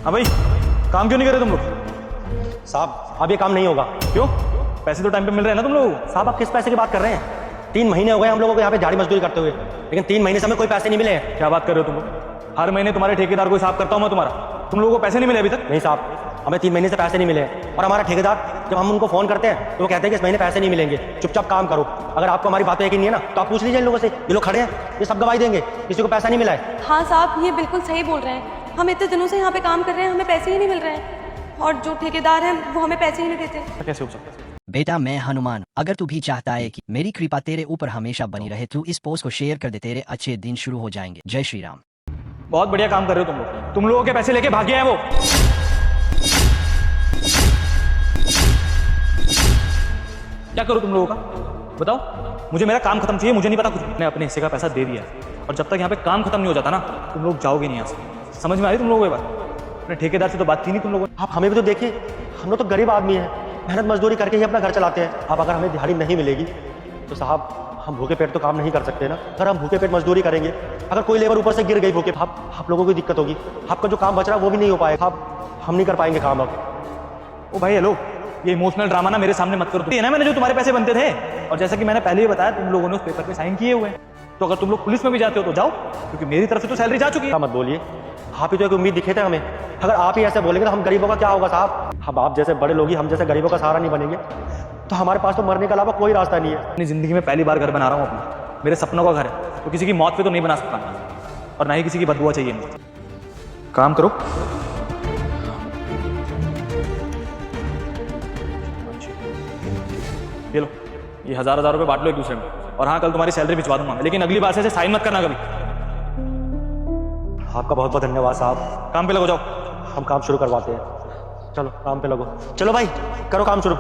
हाँ भाई, काम क्यों नहीं कर रहे तुम लोग? साहब अब ये काम नहीं होगा। क्यों? पैसे तो टाइम पे मिल रहे हैं ना तुम लोगों को। साहब आप किस पैसे की बात कर रहे हैं? 3 महीने हो गए हम लोगों को यहाँ पे झाड़ी मजदूरी करते हुए, लेकिन 3 महीने से हमें कोई पैसे नहीं मिले हैं। क्या बात कर रहे हो तुम लोग? हर महीने तुम्हारे ठेकेदार को हिसाब करता हूँ मैं तुम्हारा, तुम लोगों को पैसे नहीं मिले अभी तक? नहीं साहब, हमें 3 महीने से पैसे नहीं मिले हैं। और हमारा ठेकेदार जब हम उनको फोन करते हैं तो वो कहते हैं कि इस महीने पैसे नहीं मिलेंगे, चुपचाप काम करो। अगर आपको हमारी बातें यकीन नहीं है ना तो आप पूछ लीजिए इन लोगों से, ये लोग खड़े हैं, ये सब गवाही देंगे, किसी को पैसा नहीं मिला है। हाँ साहब, ये बिल्कुल सही बोल रहे हैं। हम इतने दिनों से यहाँ पे काम कर रहे हैं, हमें पैसे ही नहीं मिल रहे हैं, और जो ठेकेदार हैं वो हमें पैसे ही नहीं देते। कैसे हो सकता है? बेटा मैं हनुमान, अगर तू भी चाहता है कि मेरी कृपा तेरे ऊपर हमेशा बनी रहे तो इस पोस्ट को शेयर कर दे, तेरे अच्छे दिन शुरू हो जाएंगे। जय श्री राम। बहुत बढ़िया काम कर रहे हो तुम लोग। तुम लोगों के पैसे लेके भागे हैं वो। क्या करूं तुम लोगों का बताओ? मुझे मेरा काम खत्म चाहिए, मुझे नहीं पता कुछ। मैंने अपने हिस्से का पैसा दे दिया है, और जब तक यहाँ पे काम खत्म नहीं हो जाता ना तुम लोग जाओगे नहीं यहाँ से। समझ में आ रही तुम लोगों को ये बात? अपने ठेकेदार से तो बात की नहीं तुम लोगों ने। आप हमें भी तो देखिए, हम लोग तो गरीब आदमी हैं, मेहनत मजदूरी करके ही अपना घर चलाते हैं। अब अगर हमें दिहाड़ी नहीं मिलेगी तो साहब हम भूखे पेट तो काम नहीं कर सकते ना। अगर हम भूखे पेट मजदूरी करेंगे, अगर कोई लेबर ऊपर से गिर गई भूखे, आप लोगों को दिक्कत होगी, आपका जो काम बच रहा है वो भी नहीं हो पाएगा। हम नहीं कर पाएंगे काम अब। ओ भाई हेलो, ये इमोशनल ड्रामा ना मेरे सामने मत करो। ये ना मैंने जो तुम्हारे पैसे बनते थे, और जैसा कि मैंने पहले ही बताया तुम लोगों ने उस पेपर पे साइन किए हुए हैं, तो अगर तुम लोग पुलिस में भी जाते हो तो जाओ, क्योंकि मेरी तरफ से तो सैलरी जा चुकी है। क्या मत बोलिए, आप ही तो एक उम्मीद दिखे थे हमें। अगर आप ही ऐसे बोलेंगे तो हम गरीबों का क्या होगा साहब? अब आप जैसे बड़े लोग ही हम जैसे गरीबों का सहारा नहीं बनेंगे तो हमारे पास तो मरने के अलावा कोई रास्ता नहीं है। अपनी जिंदगी में पहली बार घर बना रहा हूँ अपना, मेरे सपनों का घर है, तो किसी की मौत पे तो नहीं बना सकता, और ना ही किसी की बददुआ चाहिए मुझे। काम करो। ये लो, ये 1000 रुपए बांट लो एक दूसरे में, और हाँ कल तुम्हारी सैलरी भिजवा दूंगा, लेकिन अगली बार से साइन मत करना कभी। आपका बहुत बहुत धन्यवाद साहब। काम पे लगो, जाओ। हम काम शुरू करवाते हैं। चलो काम पे लगो। चलो भाई करो काम शुरू।